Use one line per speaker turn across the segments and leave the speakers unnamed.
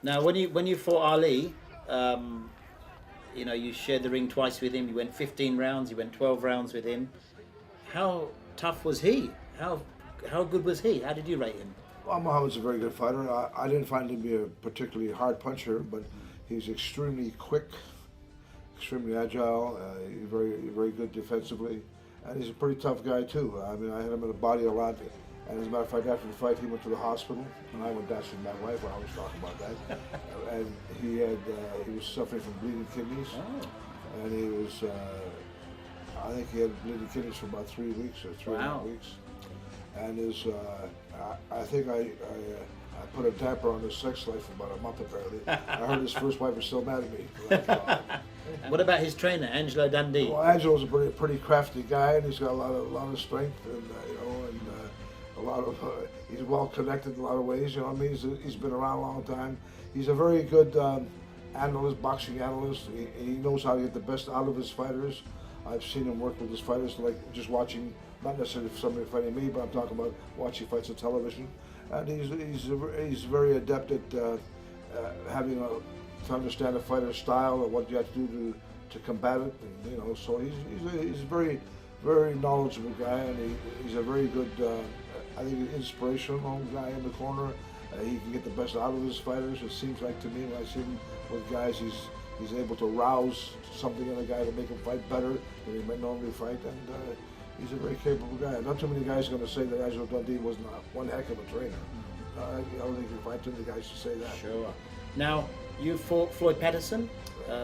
Now, when you fought Ali, um, you shared the ring twice with him. You went 15 rounds. You went 12 rounds with him. How tough was he? How good was he? How did you rate him?
Well, Muhammad's a very good fighter. I didn't find him to be a particularly hard puncher, but he's extremely quick, extremely agile, very good defensively, and he's a pretty tough guy too. I mean, I had him in the body a lot, and as a matter of fact, after the fight, he went to the hospital, and I went down to my wife. I always talk about that, and he was suffering from bleeding kidneys,
Oh,
and he was. I think he had bleeding kidneys for about 3 weeks or three and a half
wow.
weeks, and I think I put a damper on his sex life for about a month apparently. I heard his first wife was still mad at me.
What about his trainer, Angelo Dundee?
Well, Angelo's a pretty crafty guy, and he's got a lot of strength, and a lot of he's well connected in a lot of ways. You know what I mean? He's been around a long time. He's a very good analyst, boxing analyst. He knows how to get the best out of his fighters. I've seen him work with his fighters, like just watching, not necessarily somebody fighting me, but I'm talking about watching fights on television. And he's very adept at having to understand a fighter's style and what you have to do to combat it. And, so he's a very knowledgeable guy, and he's a very good, I think, inspirational guy in the corner. He can get the best out of his fighters. It seems like to me when I see him with guys, he's able to rouse something in a guy to make him fight better than he might normally fight, and he's a very capable guy. Not too many guys are going to say that Angelo Dundee was not one heck of a trainer. I don't think you find too many guys to say that.
Sure. Now, you fought Floyd Patterson,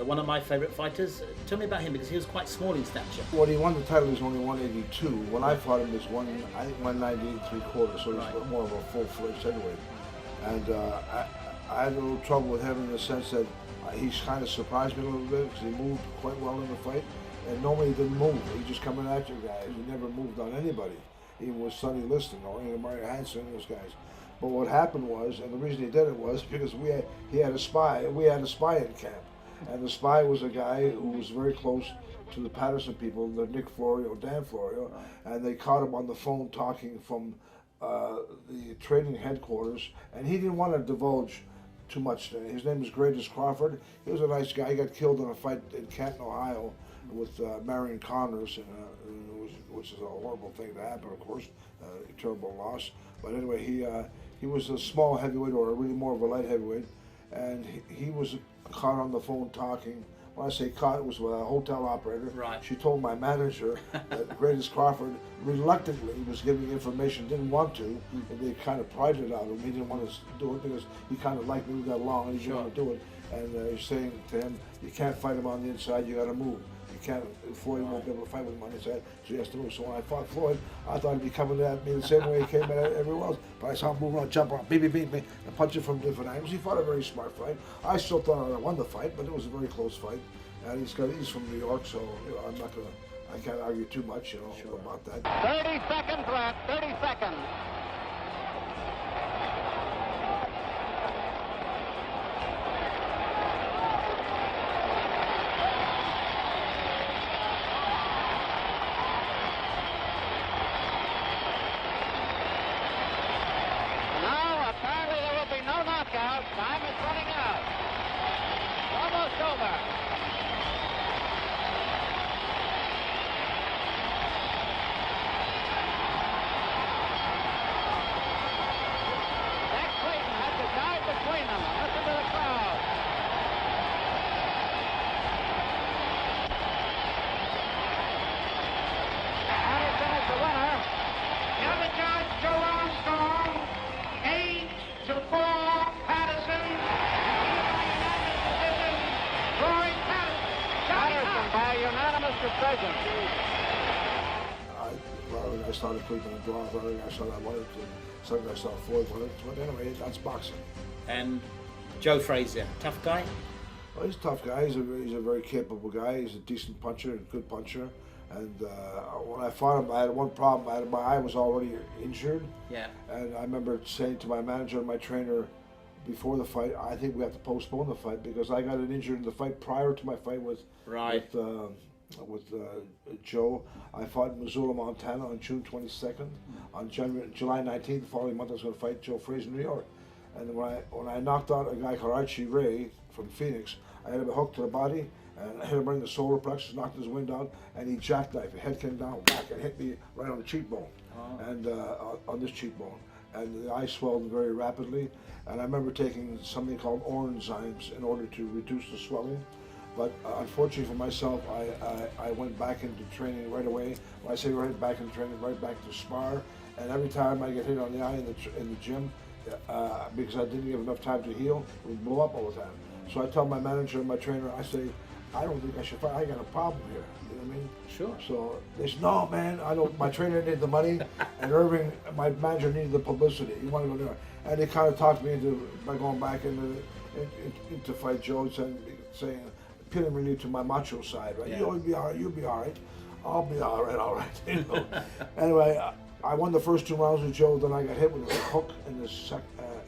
one of my favourite fighters. Tell me about him, because he was quite small in stature.
When he won the title, he was only 182. When I fought him, he was 198 3/4, so he's more of a full-fledged heavyweight. And I had a little trouble with him in the sense that he's kind of surprised me a little bit because he moved quite well in the fight. And normally he didn't move. He just coming at you guys. He never moved on anybody. Even with Sonny Liston or Mario Hansen, those guys. But what happened was, and the reason he did it was because he had a spy. We had a spy in camp, and the spy was a guy who was very close to the Patterson people, the Nick Florio, Dan Florio, and they caught him on the phone talking from the training headquarters, and he didn't want to divulge too much. His name is Greatest Crawford. He was a nice guy. He got killed in a fight in Canton, Ohio, with Marion Connors, which is a horrible thing to happen, of course, a terrible loss. But anyway, he was a small heavyweight, or really more of a light heavyweight, and he was caught on the phone talking. When I say caught, it was with a hotel operator.
Right.
She told my manager that Greatest Crawford reluctantly was giving information, didn't want to, and they kind of prided it out of him. He didn't want to do it because he kind of liked me, we got along, and he didn't want to do it. And he's saying to him, you can't fight him on the inside, you got to move. You can't, Floyd won't be able to fight with him on the inside, so he has to move. So when I fought Floyd, I thought he'd be coming at me the same way he came at everyone else. But I saw him move around, jump around, beat me, and punch him from different angles. He fought a very smart fight. I still thought I won the fight, but it was a very close fight. And he's from New York, so I can't argue too much, about that.
30 seconds left, 30 seconds. Now, apparently there will be no knockout. Time is running out. Almost over. Between them. Listen to the crowd. Patterson is the winner.
Now the judge, Joe Armstrong, 8-4, Patterson. Floyd
Patterson by unanimous decision.
When I started Cleveland and draw, I saw that one, suddenly I saw Floyd won it. But anyway, that's boxing.
And Joe Frazier, tough guy?
Well, he's a tough guy. He's a very capable guy. He's a decent puncher, a good puncher. And when I fought him, I had one problem. My eye was already injured.
Yeah.
And I remember saying to my manager and my trainer before the fight, I think we have to postpone the fight because I got an injury in the fight prior to my fight with Joe. I fought in Missoula, Montana on June 22nd. On July 19th, the following month, I was going to fight Joe Frazier in New York. And when I knocked out a guy called Archie Ray from Phoenix, I had him hooked to the body, and I hit him right in the solar plexus, knocked his wind out, and he jackknifed. His head came down, whack, and hit me right on the cheekbone, and on this cheekbone. And the eye swelled very rapidly. And I remember taking something called Oranzymes in order to reduce the swelling. But unfortunately for myself, I went back into training right away. When I say right back into training, right back to spar. And every time I get hit on the eye in the gym, because I didn't give enough time to heal, it would blow up all the time. So I tell my manager and my trainer, I say, I don't think I should fight. I got a problem here. You know what I mean?
Sure.
So they said, no, man, I don't. My trainer needed the money, and Irving, my manager, needed the publicity. You want to go there? And they kind of talked me into by going back into fight Joe, saying, appealing really to my macho side, right?
Yeah.
You'll be all right. You'll be all right. I'll be all right. All right. You know. Anyway, I won the first 2 rounds with Joe. Then I got hit with a hook in the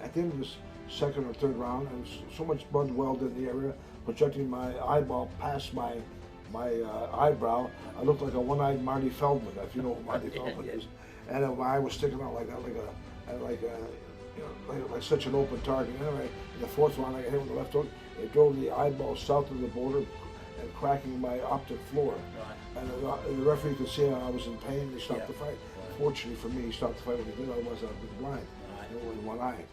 at the end of the second or third round, and so much blood welled in the area, projecting my eyeball past my eyebrow. I looked like a one-eyed Marty Feldman, if you know who Marty Feldman is. And my eye was sticking out like that, like such an open target. Anyway, in the fourth round, I got hit with the left hook. It drove the eyeball south of the border and cracking my optic floor.
Right.
And the referee could see I was in pain. They stopped the fight.
Right.
Fortunately for me, he stopped the fight when he did. Otherwise, I'd been blind.
Right.
With one eye.